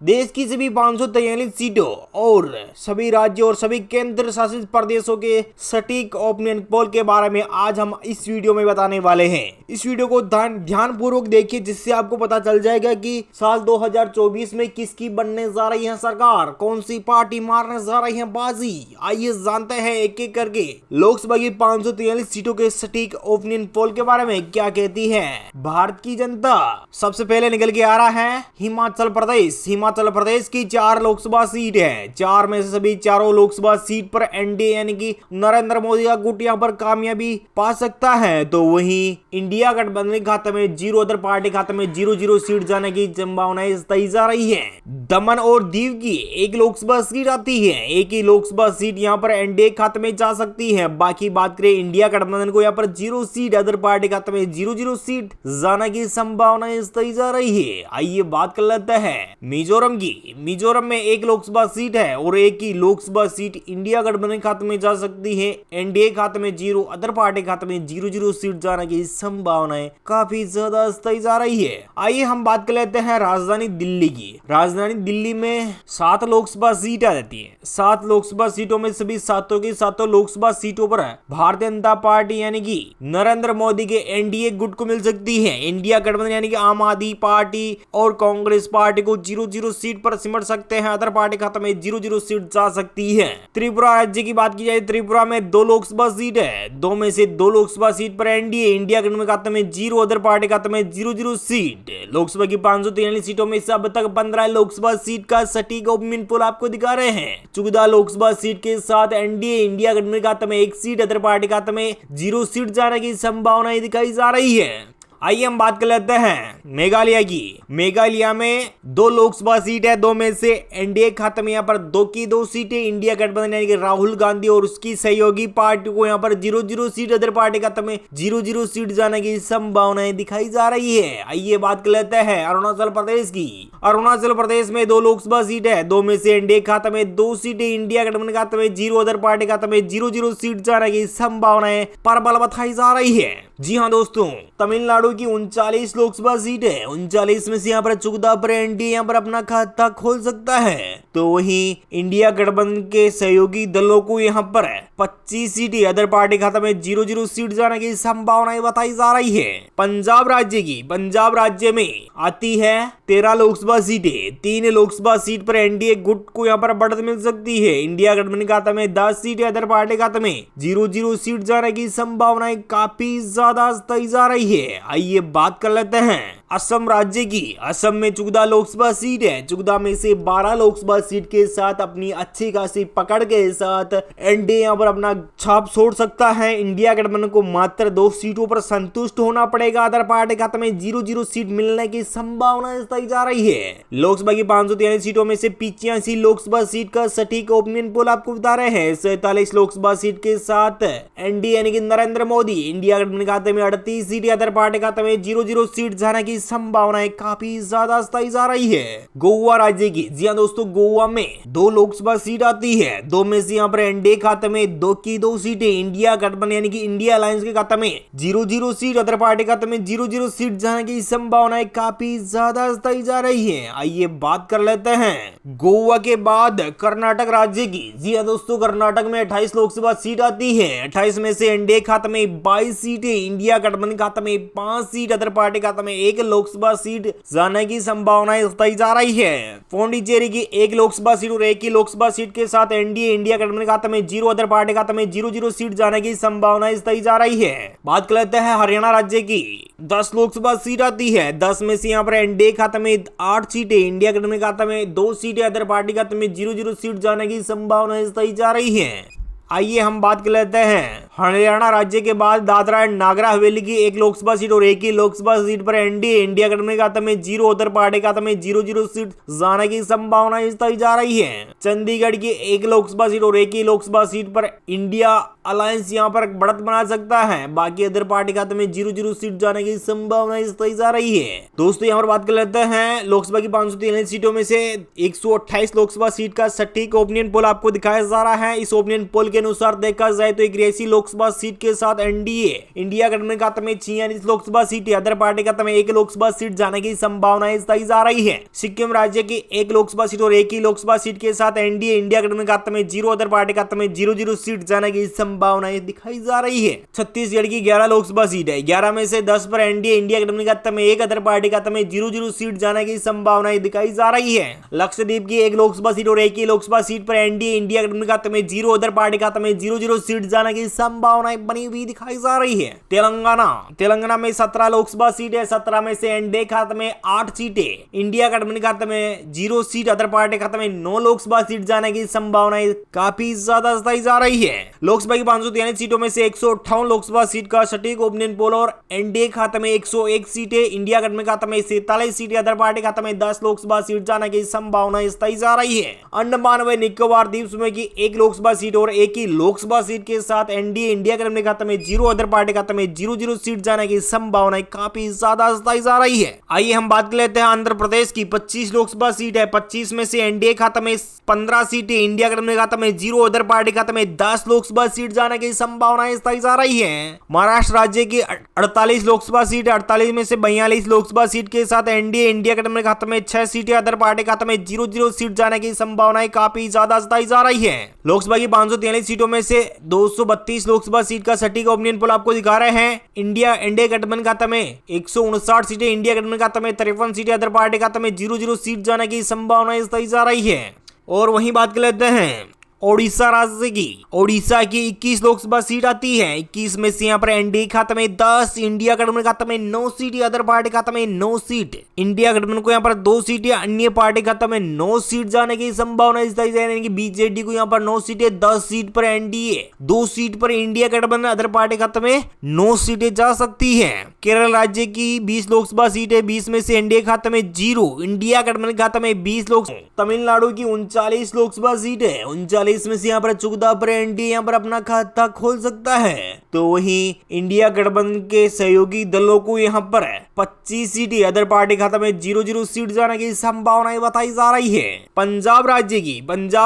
देश की सभी 543 सीटों और सभी राज्यों और सभी केंद्र शासित प्रदेशों के सटीक ओपिनियन पोल के बारे में आज हम इस वीडियो में बताने वाले हैं। इस वीडियो को ध्यान पूर्वक देखिए, जिससे आपको पता चल जाएगा कि साल 2024 में किसकी बनने जा रही है सरकार, कौन सी पार्टी मारने जा रही है बाजी। आइए जानते हैं एक एक करके लोकसभा की 543 सीटों के सटीक ओपिनियन पोल के बारे में क्या कहती है भारत की जनता। सबसे पहले निकल के आ रहा है हिमाचल प्रदेश। हिमाचल प्रदेश की 4 लोकसभा सीट है। 4 में से सभी चारों लोकसभा सीट पर एनडीए यानी कि नरेंद्र मोदी का गुट यहां पर कामयाबी पा सकता है। तो वहीं इंडिया गठबंधन के खाते में 0, अदर पार्टी खाते में 0-0 सीट जाने की संभावनाएं तय जा रही है। दमन और दीव की एक लोकसभा सीट आती है। एक ही लोकसभा सीट यहां पर एनडीए खाते में जा सकती है। बाकी बात करें इंडिया गठबंधन को, यहां पर 0 सीट, अदर पार्टी खाते में 0-0 सीट जाने की संभावनाएं तय जा रही है। आइए बात कर लेते हैं मिजोरम की। मिजोरम में एक लोकसभा सीट है और एक ही लोकसभा सीट इंडिया गठबंधन खाते में जा सकती है। एनडीए खाते में 0, अदर पार्टी खाते में 0-0 सीट जाने की संभावनाएं काफी ज्यादा तय जा रही है। आइए हम बात कर लेते हैं राजधानी दिल्ली की। राजधानी दिल्ली में 7 लोकसभा सीट आ जाती है। 7 लोकसभा सीटों में सभी 7 की 7 लोकसभा सीटों पर भारतीय जनता पार्टी यानी कि नरेंद्र मोदी के एनडीए गुट को मिल सकती है। इंडिया गठबंधन यानी कि आम आदमी पार्टी और कांग्रेस पार्टी को 0-0 सीट पर सिमट सकते हैं। अदर पार्टी खाते में 0-0 सीट जा सकती है। त्रिपुरा राज्य की बात की जाए, त्रिपुरा में 2 लोकसभा सीट है। 2 में से 2 लोकसभा सीट पर एनडीए इंडिया गठबंधन खाते में 0, अदर पार्टी खाते में 0-0 सीट। लोकसभा की 543 सीटों में से अब तक 15 लोकसभा सीट का सटीक ओपिनियन पोल आपको दिखा रहे हैं। 14 लोकसभा सीट के साथ एनडीए इंडिया गठबंधन खाते में 1 सीट, अदर पार्टी खाते में 0 सीट जाने की संभावनाएं दिखाई जा रही है। आइए हम बात कर लेते हैं मेघालय की। मेघालय में 2 लोकसभा सीट है। 2 में से एनडीए खाते में यहाँ पर 2 की 2 सीटें इंडिया गठबंधन यानी कि राहुल गांधी और उसकी सहयोगी पार्टी को यहाँ पर 0-0 सीट, अदर पार्टी खाते में 0-0 सीट जाने की संभावनाएं दिखाई जा रही है। आइए बात कर लेते हैं अरुणाचल प्रदेश की। अरुणाचल प्रदेश में 2 लोकसभा सीट है। 2 में से एनडीए खाते में 2 सीटें, इंडिया गठबंधन खाते में 0, अदर पार्टी खाते में 0-0 सीट जाने की संभावनाएं प्रबल बताई जा रही है। जी हाँ दोस्तों, तमिलनाडु की 39 लोकसभा सीट है। 39 में से यहाँ पर 14 पर एनडीए यहाँ पर अपना खाता खोल सकता है। तो वहीं इंडिया गठबंधन के सहयोगी दलों को यहाँ पर 25 सीटें, अदर पार्टी खाता में 0-0 सीट जाने की संभावनाएं बताई जा रही है। पंजाब राज्य की। पंजाब राज्य में आती है 13 लोकसभा सीटें। 3 लोकसभा सीट पर एनडीए गुट को यहाँ पर बढ़त मिल सकती है। इंडिया गठबंधन खाता में 10 सीटें, अदर पार्टी खाता में 0-0 सीट जाने की संभावनाएं काफी ज्यादा तय जा रही है। आइए बात कर लेते हैं असम राज्य की। असम में 14 लोकसभा सीट है। 14 में से 12 लोकसभा सीट के साथ अपनी अच्छी खासी पकड़ के साथ एनडीए यहाँ पर अपना छाप छोड़ सकता है। इंडिया गठबंधन को मात्र 2 सीटों पर संतुष्ट होना पड़ेगा। अदर पार्टी खाते में 0-0 सीट मिलने की संभावना तय जा रही है। लोकसभा की 543 सीटों में से 85 लोकसभा सीट का सटीक ओपिनियन पोल आपको बता रहे हैं। 47 लोकसभा सीट के साथ एनडीए यानी कि नरेंद्र मोदी इंडिया गठबंधन खाते में 38 सीट, अदर पार्टी खाते में 0-0 सीट जाने की संभावनाएं काफी ज्यादा तय जा रही है। गोवा राज्य की। जी हाँ दोस्तों, गोवा में 2 लोकसभा सीट आती है। 2 में से यहाँ पर एनडीए खाते में 2 की 2 सीटें, इंडिया गठबंधन यानी कि इंडिया अलायंस के खाते में 0-0 सीट, अदर पार्टी खाते में 0-0 सीट जाने की संभावनाएं काफी ज्यादा तय जा रही है। आइए बात कर लेते हैं गोवा के बाद कर्नाटक राज्य की। जी हाँ दोस्तों, कर्नाटक में 28 लोकसभा सीट आती है। 28 में से एनडीए खाते में 22 सीटें, इंडिया गठबंधन खाते में 5 सीट, अदर पार्टी खाते में 1 लोकसभा सीट जाने की संभावनाएं तय जा रही है। पौंडीचेरी की 1 लोकसभा सीट और 1 ही लोकसभा सीट के साथ एनडीए इंडिया गठबंधन खाते में 0, अदर पार्टी खाते में 0-0 सीट जाने की संभावनाएं तय जा रही है। बात कर लेते हैं हरियाणा राज्य की। 10 लोकसभा सीट आती है। 10 में से यहाँ पर एनडीए खाते में 8 सीटें, इंडिया गठबंधन खाते में 2 सीटें, अदर पार्टी खाते में 0-0 सीट जाने की संभावनाएं तय जा रही है। आइए हम बात कर लेते हैं हरियाणा राज्य के बाद दादरा एंड नागर हवेली की 1 लोकसभा सीट और 1 ही लोकसभा सीट पर एनडीए इंडिया गठबंधन खाते में 0, अदर पार्टी खाते में 0-0 सीट जाने की संभावना तय जा रही है। चंडीगढ़ की 1 लोकसभा सीट और 1 ही लोकसभा सीट पर इंडिया अलायंस यहाँ पर बढ़त बना सकता है। बाकी अदर पार्टी खाते में 0-0 सीट जाने की संभावना इस तय जा रही है। दोस्तों यहाँ पर बात कर लेते हैं लोकसभा की 543 सीटों में से 128 लोकसभा सीट का सटीक ओपिनियन पोल आपको दिखाया जा रहा है। इस ओपिनियन पोल के अनुसार देखा जाए तो 81 लोकसभा सीट के साथ एनडीए इंडिया गठबंधन खाते में 46 लोकसभा सीट, अदर पार्टी खाते में 1 लोकसभा सीट जाने की संभावना इस तय जा रही है। सिक्किम राज्य की 1 लोकसभा सीट और 1 ही लोकसभा सीट के साथ एनडीए इंडिया गठबंधन खाते में 0, अदर पार्टी खाते में 0-0 सीट जाने की संभावनाएं दिखाई जा रही है। छत्तीसगढ़ की 11 लोकसभा सीट है, 11 में से 10 पर एनडीए इंडिया गठबंधन खाते में 1, अदर पार्टी खाते में 0-0 सीट जाने की संभावनाएं दिखाई जा रही है। लक्षद्वीप की 1 लोकसभा सीट और 1 ही लोकसभा सीट पर एनडीए इंडिया गठबंधन खाते में 0, अदर पार्टी खाते में 0-0 सीट जाने की संभावनाएं बनी हुई दिखाई जा रही है। तेलंगाना में 17 लोकसभा सीट है, 17 में से एनडीए खाते में 8 सीटें, इंडिया गठबंधन खाते में 0 सीट, अदर पार्टी खाते में 9 लोकसभा सीट जाने की संभावनाएं काफी ज्यादा बताई जा रही है। लोकसभा की 543 सीटों में से 158 लोकसभा सीट का सटीक ओपिनियन पोल और एनडीए खाते में 101 सीटें, इंडिया गठबंधन खाते में 47 सीटें, अदर पार्टी खाते में 10 लोकसभा सीट जाने की संभावना बताई जा रही है। अंडमान व निकोबार द्वीप समूह की 1 लोकसभा सीट और 1 ही लोकसभा सीट के साथ एनडीए इंडिया गठबंधन खाते में 0, अदर पार्टी खाते में 0-0 सीट जाने की संभावना काफी ज्यादा बताई जा रही है। आइए हम बात कर लेते हैं आंध्र प्रदेश की 25 लोकसभा सीट है, 25 में से एनडीए खाते में 15 सीटें, इंडिया गठबंधन खाते में 0, अदर पार्टी खाते में 10 लोकसभा सीट जाने की संभावनाएं बताई जा रही है। महाराष्ट्र राज्य की 48 लोकसभा सीट है, 48 में से 42 लोकसभा सीट के साथ एनडीए इंडिया गठबंधन खाते में 6 सीटें, अदर पार्टी खाते में 0-0 सीट जाने की संभावनाएं काफी ज्यादा बताई जा रही है। लोकसभा की 543 सीटों में से 232 लोकसभा सीट का सटीक ओपिनियन पोल आपको दिखा रहे हैं। इंडिया एनडीए गठबंधन खाते में 159 सीटें, इंडिया गठबंधन खाते में 53 सीटें, अदर पार्टी खाते में 0-0 सीट जाने की संभावना बताई जा रही है। और वहीं बात कर लेते हैं ओडिशा राज्य की। ओडिशा की 21 लोकसभा सीट आती है, 21 में से यहाँ पर एनडीए खाते में 10, इंडिया गठबंधन खाते में 9 सीट, अदर पार्टी खाते में 9 सीट, इंडिया गठबंधन को यहाँ पर 2 सीटें, अन्य पार्टी खाते में 9 सीट जाने की संभावना बताई जा रही है। बीजेडी को यहाँ पर 9 सीटें, 10 सीट पर एनडीए, 2 सीट पर इंडिया गठबंधन, अदर पार्टी खाते में 9 सीटें जा सकती है। केरल राज्य की 20 लोकसभा सीट है, 20 में से एनडीए खाते में 0, इंडिया गठबंधन खाते में 20 लोग। तमिलनाडु की 39 लोकसभा सीट है, 39 में से यहाँ पर 14 पर एनडीए यहाँ पर अपना खाता खोल सकता है। तो वहीं इंडिया गठबंधन के सहयोगी दलों को यहाँ पर 25 सीटें, अदर पार्टी खाते में 0-0 सीट जाने की संभावनाएं बताई जा रही है। पंजाब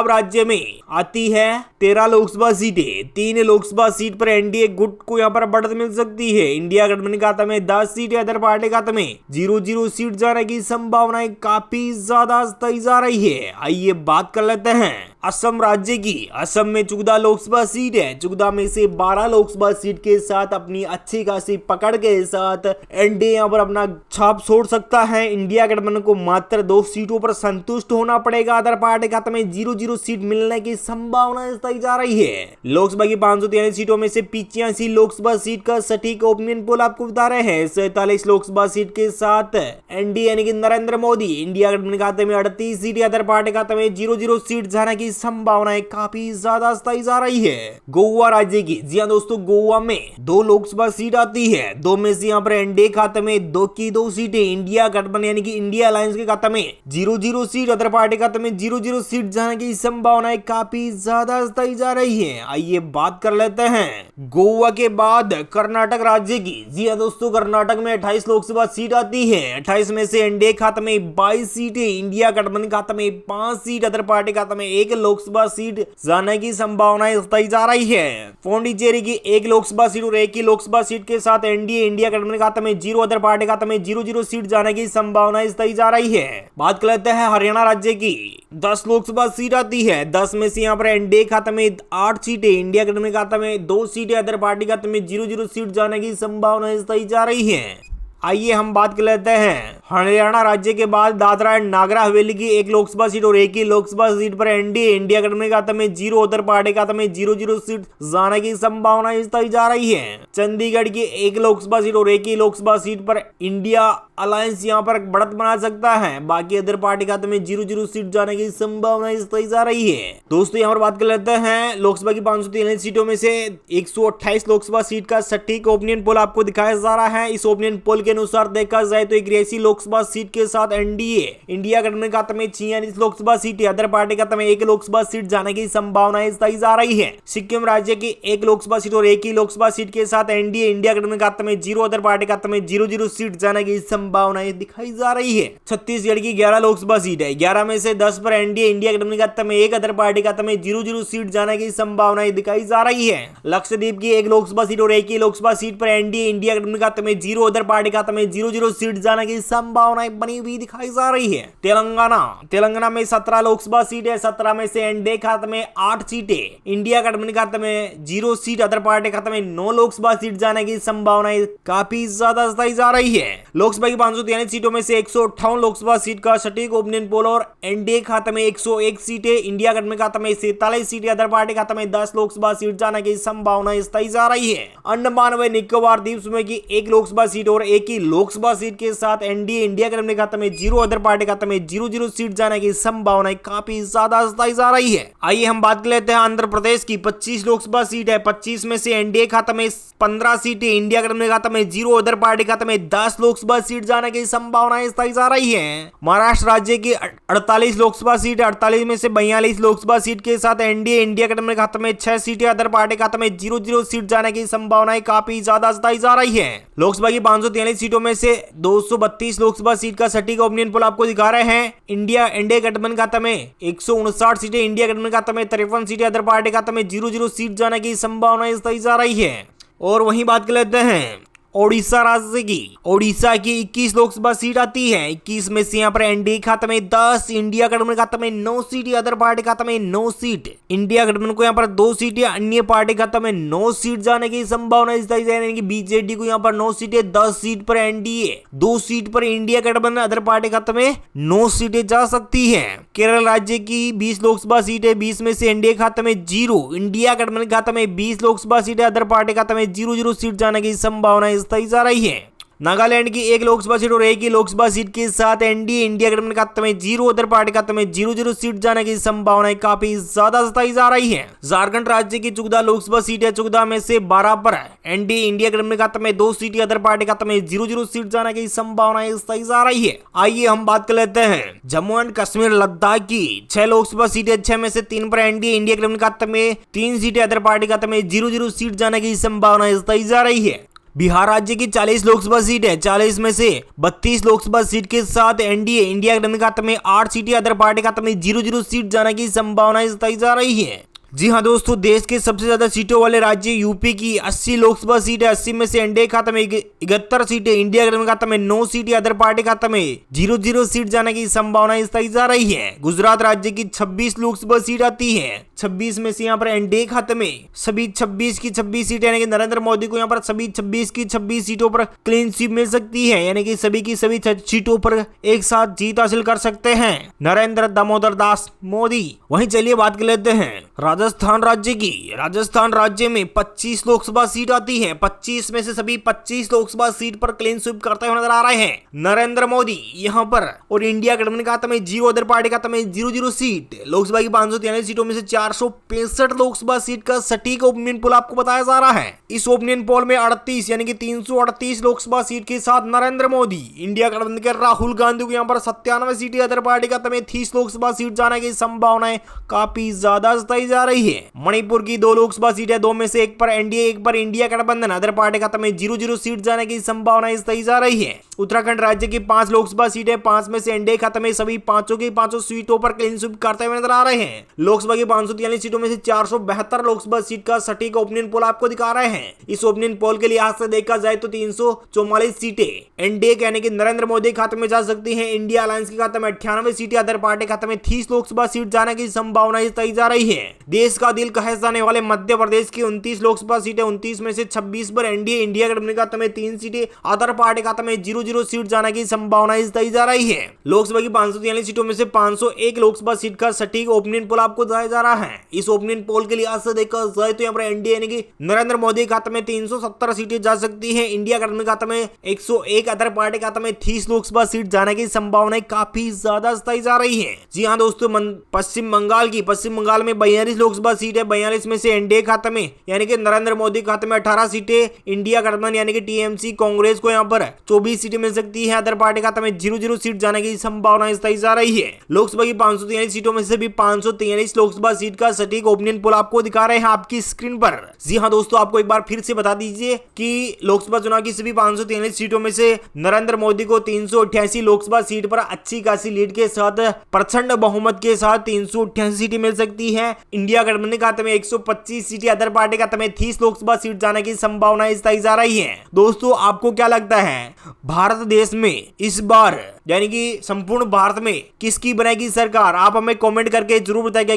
राज्य में आती है 13 लोकसभा सीटें, 3 लोकसभा सीट पर एनडीए गुट को यहाँ पर बढ़त मिल सकती है। इंडिया गठबंधन खाते में 10 सीटें, अदर पार्टी खाते में 0-0 सीट जाने की संभावनाएं काफी ज्यादा बताई जा रही है। आइए बात कर लेते हैं असम राज्य की। असम में 14 लोकसभा सीट है, 14 में से 12 लोकसभा सीट के साथ अपनी अच्छी खासी पकड़ के साथ एनडीए यहाँ पर अपना छाप छोड़ सकता है। इंडिया गठबंधन को मात्र 2 सीटों पर संतुष्ट होना पड़ेगा, अदर पार्टी खाते में 0-0 सीट मिलने की संभावना बताई जा रही है। लोकसभा की 543 सीटों में से 85 लोकसभा सीट का सटीक ओपिनियन पोल आपको बता रहे हैं। 47 लोकसभा सीट के साथ एनडीए यानी कि नरेंद्र मोदी इंडिया गठबंधन खाते में 38 सीट, अदर पार्टी खाते में 0-0 सीट जाने की संभावनाएं काफी ज्यादा बताई जा रही है। गोवा राज्य की, जी हाँ दोस्तों, गोवा में 2 लोकसभा सीट आती है, 2 में से यहाँ पर एनडीए खाते में 2 की 2 सीटें, इंडिया गठबंधन यानी कि इंडिया अलायंस के खाते में 0-0 सीट, अदर पार्टी खाते में 0-0 सीट जाने की संभावनाएं काफी ज्यादा बताई जा रही है। आइए बात कर लेते हैं गोवा के बाद कर्नाटक राज्य की। जी हाँ दोस्तों, कर्नाटक में 28 लोकसभा सीट आती है, 28 में से एनडीए खाते में 22 सीटें, इंडिया गठबंधन खाते में 5 सीट, अदर पार्टी खाते में 1 लोकसभा सीट जाने की संभावनाएं बताई जा रही है। पौंडीचेरी की 1 लोकसभा सीट और 1 ही लोकसभा सीट के साथ एनडीए इंडिया गठबंधन खाते में 0, अदर पार्टी खाते में 0-0 सीट जाने की संभावनाएं बताई जा रही है। बात कर लेते हैं हरियाणा राज्य की। 10 लोकसभा सीट आती है, 10 में से यहाँ पर एनडीए खाते में 8 सीटें, इंडिया गठबंधन खाते में 2 सीटें, अदर पार्टी खाते में 0-0 सीट जाने की संभावनाएं बताई जा रही है। आइए हम बात कर लेते हैं हरियाणा राज्य के बाद दादरा एंड नागर हवेली की 1 लोकसभा सीट और 1 ही लोकसभा सीट पर एनडीए इंडिया गठबंधन खाते में 0, अदर पार्टी खाते में 0-0 सीट जाने की संभावना बताई जा रही है। चंडीगढ़ की 1 लोकसभा सीट और 1 ही लोकसभा सीट पर इंडिया अलायंस यहाँ पर बढ़त बना सकता है। बाकी अदर पार्टी खाते में 0-0 सीट जाने की संभावना बताई जा रही है। दोस्तों यहाँ पर बात कर लेते हैं लोकसभा की 543 सीटों में से 128 लोकसभा सीट का सटीक ओपिनियन पोल आपको दिखाया जा रहा है। इस ओपिनियन पोल के अनुसार देखा जाए तो 81 लोकसभा सीट के साथ एनडीए इंडिया गठबंधन खाते में 46 लोकसभा सीट, अदर पार्टी खाते में 1 लोकसभा सीट जाने की संभावनाएं बताई जा रही है। सिक्किम राज्य की 1 लोकसभा सीट और 1 ही लोकसभा सीट के साथ एनडीए इंडिया गठबंधन खाते में 0, अदर पार्टी खाते में 0 सीट जाने की संभावनाएं दिखाई जा रही है। छत्तीसगढ़ की 11 लोकसभा सीट है, 11 में से 10 पर एनडीए इंडिया गठबंधन खाते में 1, अदर पार्टी खाते में 0 सीट जाने की संभावनाएं दिखाई जा रही है। लक्षद्वीप की 1 लोकसभा सीट और 1 ही लोकसभा सीट पर एनडीए इंडिया गठबंधन खाते में 0, अदर पार्टी खाते में 0 सीट जाने की संभावनाएं बनी हुई दिखाई जा रही है। तेलंगाना में 17 लोकसभा सीट है, 17 में से एनडीए खाते में 8 सीटें, इंडिया गठबंधन खाते में 0 सीट, अदर पार्टी खाते में 9 लोकसभा सीट जाने की संभावनाएं काफी ज्यादा बताई जा रही है। लोकसभा की 543 सीटों में से 158 लोकसभा सीट का सटीक ओपिनियन पोल और एनडीए खाते में 101 सीटें, इंडिया गठबंधन खाते में 47 सीटें, अदर पार्टी खाते में 10 लोकसभा सीट जाने की संभावनाएं बताई जा रही है। अंडमान व निकोबार द्वीप समूह की 1 लोकसभा सीट और 1 ही लोकसभा सीट के साथ एनडीए इंडिया गठबंधन खाते में 0, अदर पार्टी खाते में 0 सीट जाने की संभावनाएं काफी ज्यादा बताई जा रही है। आइए हम बात कर लेते हैं आंध्र प्रदेश की 25 लोकसभा सीट है, 25 में से एनडीए खाते में 15 सीटें, इंडिया गठबंधन खाते में 0, अदर पार्टी खाते में 10 लोकसभा सीट जाने की संभावनाएं बताई जा रही है। महाराष्ट्र राज्य की 48 लोकसभा सीट है, 48 में से 42 लोकसभा सीट के साथ एनडीए इंडिया गठबंधन खाते में 6 सीटें, अदर पार्टी खाते में 0 सीट जाने की संभावनाएं काफी ज्यादा बताई जा रही है। लोकसभा की 543 सीटों में से 232 लोकसभा सीट का सटीक ओपिनियन पोल आपको दिखा रहे हैं। इंडिया गठबंधन खाते में 159 सीटें, इंडिया गठबंधन खाते में 53 सीटें, अदर पार्टी खाते में 0 सीट जाने की संभावनाएं बताई जा रही है। और वहीं बात कर लेते हैं ओडिशा राज्य की। ओडिशा की 21 लोकसभा सीट आती है, 21 में से यहाँ पर एनडीए खाते में 10, इंडिया गठबंधन खाते में 9 सीट, अदर पार्टी खाते में 9 सीट, इंडिया गठबंधन को यहाँ पर 2 सीटें, अन्य पार्टी खाते में 9 सीट जाने की संभावना बताई जा रही है। बीजेडी को यहाँ पर 9 सीटें, 10 सीट पर एनडीए, 2 सीट पर इंडिया गठबंधन, अदर पार्टी खाते में 9 सीटें जा सकती है। केरल राज्य की 20 लोकसभा सीट है, 20 में से एनडीए खाते में 0, इंडिया गठबंधन खाते में 20 लोकसभा सीट है, अदर पार्टी खाते में 0 सीट जाने की संभावना बताई जा रही है। नागालैंड की 1 लोकसभा सीट और 1 ही लोकसभा सीट के साथ एनडीए इंडिया गठबंधन खाते में 0, अदर पार्टी खाते में 0 सीट जाने की संभावनाएं काफी ज्यादा बताई जा रही है। झारखंड राज्य की 14 लोकसभा सीट है, 14 में से 12 पर एनडीए इंडिया गठबंधन खाते में 2 सीटें, अदर पार्टी खाते में 0 सीट जाने की संभावनाएं बताई जा रही है। आइए हम बात कर लेते हैं जम्मू एंड कश्मीर लद्दाख की 6 लोकसभा सीट है, 6 में से 3 पर एनडीए इंडिया गठबंधन खाते में 3 सीटें, अदर पार्टी खाते में 0 सीट जाने की संभावनाएं बताई जा रही है। बिहार राज्य की 40 लोकसभा सीट है, 40 में से 32 लोकसभा सीट के साथ एनडीए इंडिया गठबंधन खाते में 8 सीटें, अदर पार्टी खाते में 0 सीट जाने की संभावनाएं बताई जा रही है। जी हाँ दोस्तों, देश के सबसे ज्यादा सीटों वाले राज्य यूपी की 80 लोकसभा सीट है, 80 में से एनडीए खाते में 71 सीटें, इंडिया गठबंधन खाते में 9 सीटें, अदर पार्टी खाते में 0 सीट जाने की संभावना बताई जा रही है। गुजरात राज्य की 26 लोकसभा सीट आती है, 26 में से यहाँ पर एनडीए खाते में सभी 26 की 26 सीटें, यानी कि नरेंद्र मोदी को यहाँ पर सभी 26 की 26 सीटों पर क्लीन स्वीप मिल सकती है, यानी कि सभी की सभी सीटों पर एक साथ जीत हासिल कर सकते हैं नरेंद्र दामोदर दास मोदी। वहीं चलिए बात कर लेते हैं राजस्थान राज्य की। राजस्थान राज्य में 25 लोकसभा सीट आती है, 25 में से सभी 25 लोकसभा सीट पर क्लीन स्वीप करते हुए नजर आ रहे हैं नरेंद्र मोदी यहाँ पर, और इंडिया गठबंधन खाते में 0, अदर पार्टी खाते में 0 सीट। लोकसभा की 543 सीटों में से 465 लोकसभा सीट का सटीक ओपिनियन पोल आपको बताया जा रहा है। इस ओपिनियन पोल में 38 यानी कि 338 लोकसभा सीट के साथ नरेंद्र मोदी, इंडिया गठबंधन के राहुल गांधी को यहाँ पर 97 सीटें, अदर पार्टी खाते में 30 लोकसभा सीट जाने की संभावनाएं काफी ज्यादा बताई जा रही है। मणिपुर की 2 लोकसभा सीट है, 2 में से 1 पर एनडीए, 1 पर इंडिया गठबंधन, अदर पार्टी खाते में 0 सीट जाने की संभावना बताई जा रही है। उत्तराखंड राज्य की 5 लोकसभा सीट है, 5 में से एनडीए खाते में सभी 5 की 5 सीटों पर क्लीन स्वीप करते हुए नजर आ रहे हैं। लोकसभा की 543 सीटों में से 472 लोकसभा सीट का सटीक ओपिनियन पोल आपको दिखा रहे हैं। इस ओपिनियन पोल के लिहाज से देखा जाए तो 344 सीटें एनडीए यानी कि नरेंद्र मोदी खाते में जा सकती हैं, इंडिया अलायंस के खाते में 98 सीटें, अदर पार्टी खाते में 30 लोकसभा सीट जाने की संभावना बताई जा रही है। देश का दिल कहे जाने वाले मध्य प्रदेश की 29 लोकसभा सीटें, 29 में से 26 पर एनडीए इंडिया गठबंधन खाते में 3 सीटें, अदर पार्टी खाते में 0 सीट जाने की संभावना बताई जा रही है। लोकसभा की 543 सीटों में से 501 लोकसभा सीट का सटीक ओपिनियन पोल आपको बताया जा रहा है। इस ओपिनियन पोल के लिहाज से देखा जाए तो यहाँ पर एनडीए यानी कि नरेंद्र मोदी खाते में 370 सीटें जा सकती है, इंडिया गठबंधन खाते में 101, अदर पार्टी खाते में 30 लोकसभा सीट जाने की संभावना काफी ज्यादा बताई जा रही है। जी हाँ दोस्तों, पश्चिम बंगाल में 42 लोकसभा सीट है, 42 में से एनडीए खाते में यानी कि नरेंद्र मोदी खाते में 18 सीटें, इंडिया गठबंधन यानी कि टीएमसी कांग्रेस को यहाँ पर 24 सीटें मिल सकती है, अदर पार्टी खाते में 0-0 सीट जाने की संभावना बताई जा रही है। लोकसभा की 543 सीटों में से भी 543 लोकसभा सीट का सटीक ओपिनियन पोल आपको दिखा रहे हैं आपकी स्क्रीन पर। जी हाँ दोस्तों, आपको एक बार फिर से बता दीजिए कि लोकसभा चुनाव की सभी 543 सीटों में से नरेंद्र मोदी को 388 लोकसभा सीट पर अच्छी खासी लीड के साथ प्रचंड बहुमत के साथ 388 सीटें मिल सकती है। इंडिया गठबंधन खाते में 125 सीटें, अदर पार्टी खाते में 30 लोकसभा सीट जाने की संभावना बताई जा रही है। दोस्तों आपको क्या लगता है, भारत देश में इस बार यानी कि संपूर्ण भारत में किसकी बनेगी सरकार? आप हमें कमेंट करके जरूर बताइए।